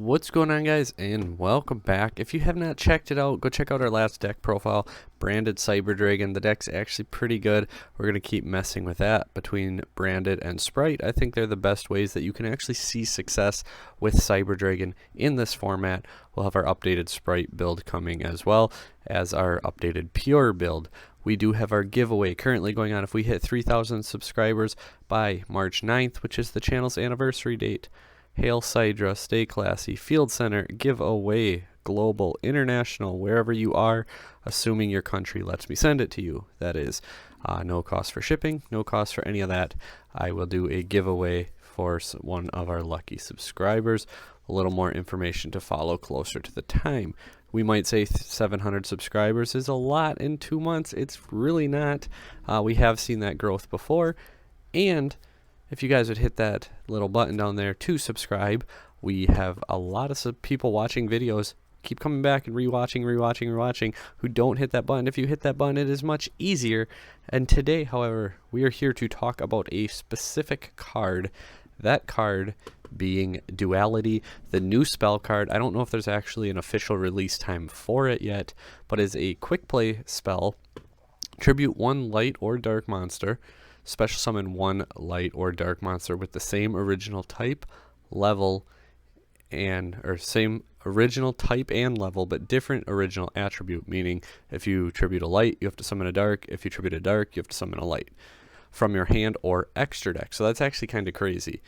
What's going on, guys, and welcome back. If you have not checked it out, go check out our last deck profile, Branded Cyber Dragon. The deck's actually pretty good. We're going to keep messing with that between Branded and Sprite. I think they're the best ways that you can actually see success with Cyber Dragon in this format. We'll have our updated Sprite build coming as well as our updated Pure build. We do have our giveaway currently going on. If we hit 3,000 subscribers by March 9th, which is the channel's anniversary date, Hail Sidra, Stay Classy, Field Center, giveaway, global, international, wherever you are, assuming your country lets me send it to you. That is no cost for shipping, no cost for any of that. I will do a giveaway for one of our lucky subscribers. A little more information to follow closer to the time. We might say 700 subscribers is a lot in 2 months. It's really not. We have seen that growth before, and if you guys would hit that little button down there to subscribe, we have a lot of people watching videos, keep coming back and rewatching, who don't hit that button. If you hit that button, it is much easier. And today, however, we are here to talk about a specific card. That card being Duality, the new spell card. I don't know if there's actually an official release time for it yet, but is a quick play spell. Tribute one light or dark monster. Special summon one light or dark monster with the same original type, level, or same original type and level, but different original attribute. Meaning, if you tribute a light, you have to summon a dark. If you tribute a dark, you have to summon a light from your hand or extra deck. So that's actually kind of crazy.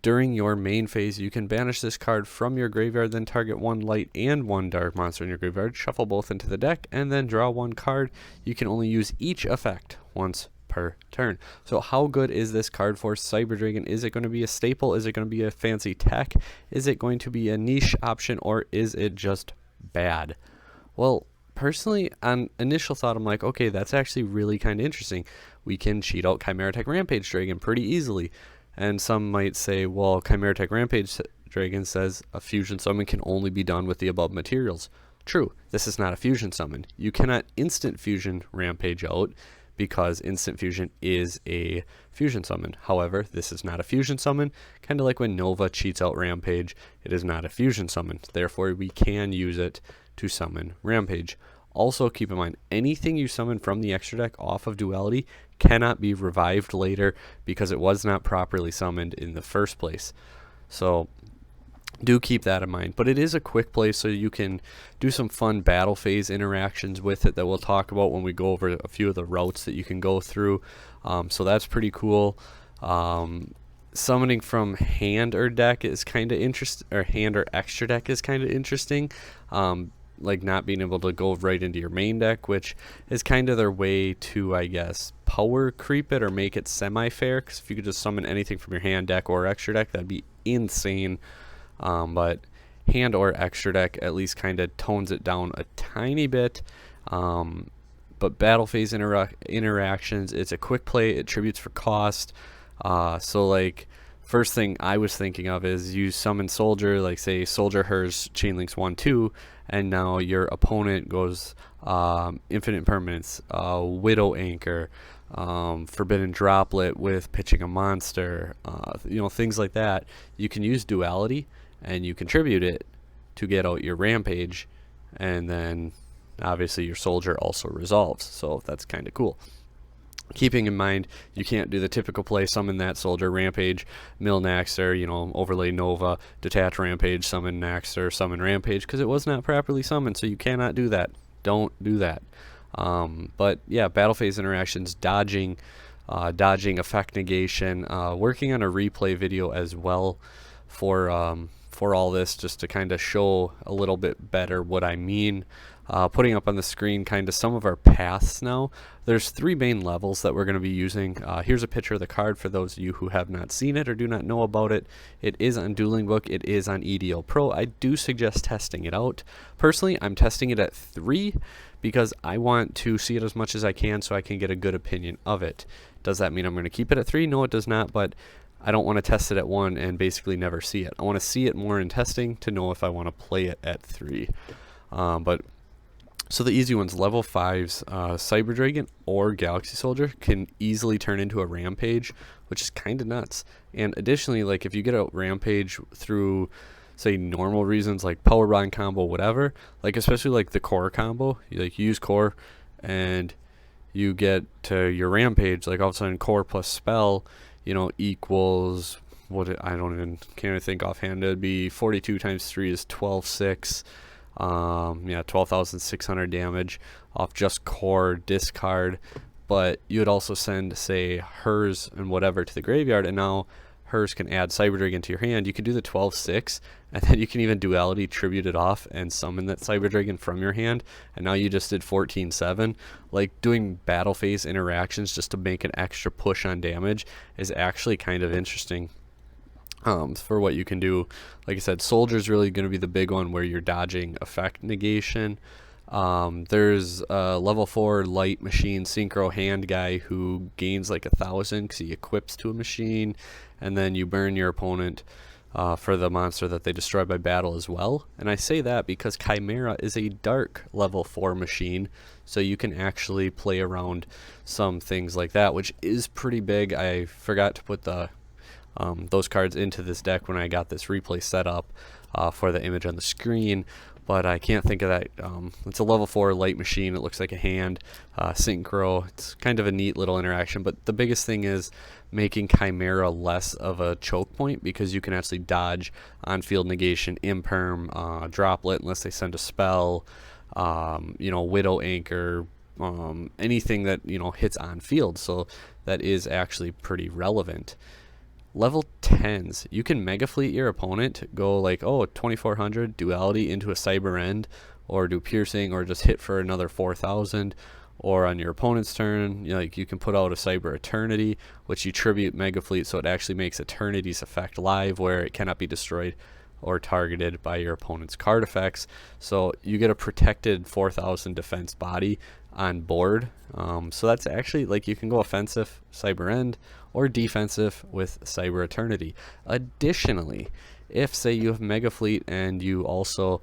During your main phase, you can banish this card from your graveyard, then target one light and one dark monster in your graveyard, shuffle both into the deck, and then draw one card. You can only use each effect once per turn. So how good is this card for Cyber Dragon? Is it going to be a staple? Is it going to be a fancy tech? Is it going to be a niche option, or is it just bad? Well, personally, on initial thought, I'm like, okay, that's actually really kind of interesting. We can cheat out Chimera Tech Rampage Dragon pretty easily. And some might say, well, Chimera Tech Rampage Dragon says a fusion summon can only be done with the above materials. True, this is not a fusion summon. You cannot instant fusion Rampage out, because instant fusion is a fusion summon. However, this is not a fusion summon, kind of like when Nova cheats out Rampage. It is not a fusion summon, therefore we can use it to summon Rampage. Also, keep in mind, anything you summon from the extra deck off of Duality cannot be revived later because it was not properly summoned in the first place. So do keep that in mind. But it is a quick play, so you can do some fun battle phase interactions with it that we'll talk about when we go over a few of the routes that you can go through. So that's pretty cool. Summoning from hand or deck is kind of interesting, or hand or extra deck is kind of interesting. Like not being able to go right into your main deck, which is kind of their way to, I guess, power creep it or make it semi-fair. Because if you could just summon anything from your hand, deck, or extra deck, that'd be insane. But hand or extra deck at least kind of tones it down a tiny bit. But battle phase interactions, it's a quick play, it tributes for cost. So like, first thing I was thinking of is you summon Soldier, like say Soldier Hers Chainlinks 1-2, and now your opponent goes Infinite Permanence, Widow Anchor, Forbidden Droplet with pitching a monster, things like that. You can use Duality and you contribute it to get out your Rampage, and then obviously your Soldier also resolves, so that's kind of cool. Keeping in mind, you can't do the typical play, summon that Soldier, Rampage, mill Naxter, overlay Nova, detach Rampage, summon Naxter, summon Rampage, because it was not properly summoned, so you cannot do that. Don't do that. But yeah, battle phase interactions, dodging effect negation, working on a replay video as well for all this, just to kind of show a little bit better what I mean. Putting up on the screen kind of some of our paths now. There's 3 main levels that we're going to be using. Here's a picture of the card for those of you who have not seen it or do not know about it. It is on Dueling Book. It is on EDO Pro. I do suggest testing it out. Personally, I'm testing it at 3 because I want to see it as much as I can so I can get a good opinion of it. Does that mean I'm going to keep it at 3? No, it does not, but I don't want to test it at 1 and basically never see it. I want to see it more in testing to know if I want to play it at 3. So the easy ones, level 5s, Cyber Dragon or Galaxy Soldier can easily turn into a Rampage, which is kind of nuts. And additionally, like if you get a Rampage through say normal reasons like power bond combo, whatever, like especially like the core combo, you use core and you get to your rampage, like all of a sudden core plus spell, equals I don't even can't even think offhand. It'd be 42 times 3 is 12,600. 12,600 damage off just core discard. But you would also send, say, hers and whatever to the graveyard, and now hers can add Cyber Dragon to your hand. You can do the 12-6, and then you can even Duality, tribute it off, and summon that Cyber Dragon from your hand, and now you just did 14-7. Like, doing battle phase interactions just to make an extra push on damage is actually kind of interesting. For what you can do. Like I said, Soldier's really going to be the big one where you're dodging effect negation. There's a level 4 light machine synchro hand guy who gains like 1,000 because he equips to a machine, and then you burn your opponent for the monster that they destroy by battle as well. And I say that because Chimera is a dark level 4 machine, so you can actually play around some things like that, which is pretty big. I forgot to put those cards into this deck when I got this replay set up for the image on the screen, but I can't think of that. It's a level 4 light machine. It looks like a hand, synchro. It's kind of a neat little interaction, but the biggest thing is making Chimera less of a choke point because you can actually dodge on-field negation, imperm, droplet unless they send a spell, Widow Anchor, anything that hits on field. So that is actually pretty relevant. Level 10s, you can Mega Fleet your opponent, go like, 2400, Duality into a Cyber End, or do Piercing, or just hit for another 4000, or on your opponent's turn, you can put out a Cyber Eternity, which you tribute Mega Fleet, so it actually makes Eternity's effect live, where it cannot be destroyed or targeted by your opponent's card effects. So you get a protected 4000 defense body on board. So that's actually, like, you can go offensive Cyber End or defensive with Cyber Eternity. Additionally, if say you have Mega Fleet and you also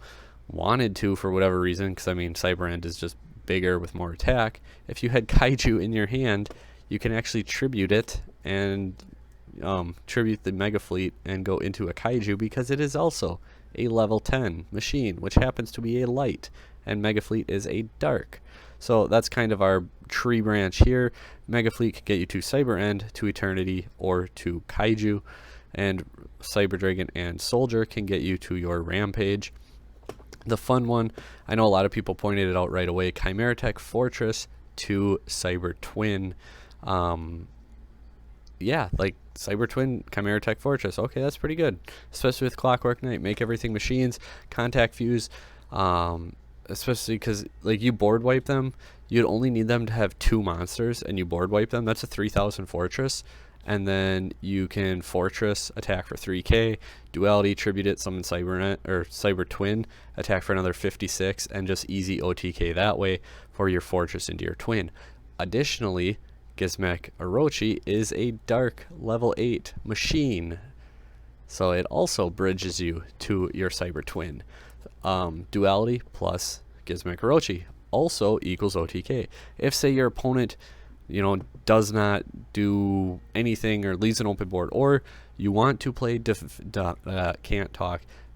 wanted to, for whatever reason, because Cyber End is just bigger with more attack, if you had Kaiju in your hand, you can actually tribute it and tribute the Mega Fleet and go into a Kaiju, because it is also a level 10 machine, which happens to be a light, and Mega Fleet is a dark. So that's kind of our tree branch here. Mega Fleet can get you to Cyber End, to Eternity, or to Kaiju, and Cyber Dragon and Soldier can get you to your Rampage. The fun one, I know a lot of people pointed it out right away, Chimera Tech Fortress to Cyber Twin. Like Cyber Twin, Chimera Tech Fortress. Okay, that's pretty good, especially with Clockwork Knight. Make everything machines, contact fuse, especially because like you board wipe them, you'd only need them to have 2 monsters, and you board wipe them. That's a 3,000 fortress, and then you can fortress attack for 3k, Duality, tribute it, summon Cyber Twin, attack for another 56, and just easy OTK that way for your fortress into your twin. Additionally, Gizmek Orochi is a dark level 8 machine, so it also bridges you to your Cyber Twin. Duality plus Gizmek Orochi also equals OTK. If say your opponent does not do anything or leaves an open board, or you want to play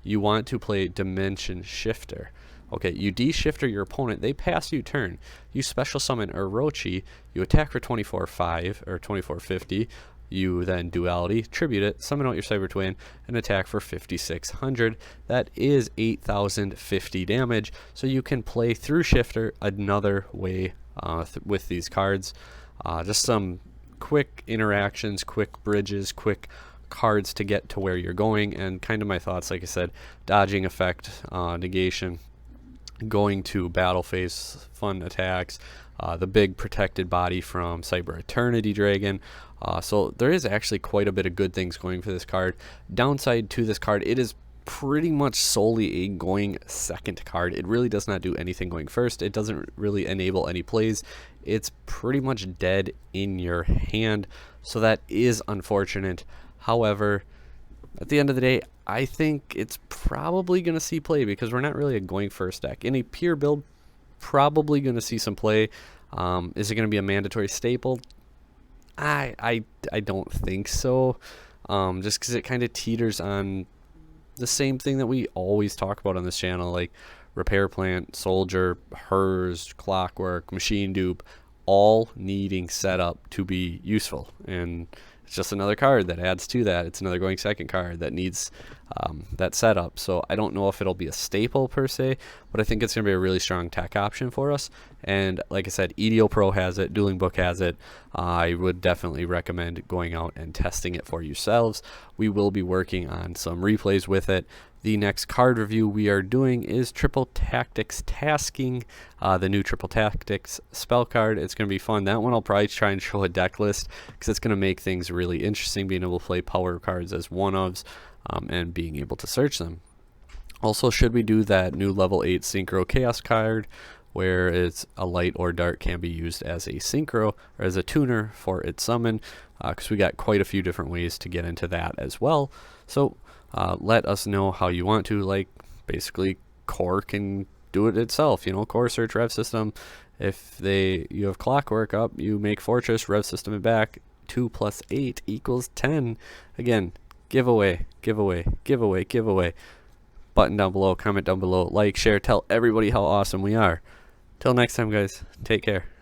you want to play Dimension Shifter. Okay, you de-shifter your opponent, they pass you turn. You special summon Orochi, you attack for 24/5 or 2450. You then Duality, tribute it, summon out your Cyber Twin, and attack for 5600. That is 8050 damage. So you can play through Shifter another way with these cards. Just some quick interactions, quick bridges, quick cards to get to where you're going, and kind of my thoughts, like I said, dodging effect, negation, going to battle phase, fun attacks, the big protected body from Cyber Eternity Dragon. So there is actually quite a bit of good things going for this card. Downside to this card, it is pretty much solely a going second card. It really does not do anything going first. It doesn't really enable any plays. It's pretty much dead in your hand, so that is unfortunate. However, at the end of the day, I think it's probably going to see play because we're not really a going first deck. In a pure build, probably going to see some play. Is it going to be a mandatory staple? I don't think so. Just because it kind of teeters on the same thing that we always talk about on this channel, like Repair Plant, Soldier, Hers, Clockwork, Machine Dupe, all needing setup to be useful. And it's just another card that adds to that. It's another going second card that needs that setup. So I don't know if it'll be a staple per se, but I think it's going to be a really strong tech option for us. And like I said, EDO Pro has it, Dueling Book has it. I would definitely recommend going out and testing it for yourselves. We will be working on some replays with it. The next card review we are doing is Triple Tactics Tasking, the new Triple Tactics spell card. It's going to be fun. That one I'll probably try and show a deck list because it's going to make things really interesting, being able to play power cards as one-ofs and being able to search them. Also, should we do that new level 8 Synchro Chaos card where it's a light or dark can be used as a synchro or as a tuner for its summon, because we got quite a few different ways to get into that as well. So let us know how you want to. Like, basically Core can do it itself, you know, Core search rev system. If you have Clockwork up, you make Fortress, rev system it back. 2 plus 8 equals 10. Again, giveaway. Button down below, comment down below, like, share, tell everybody how awesome we are. Till next time, guys, take care.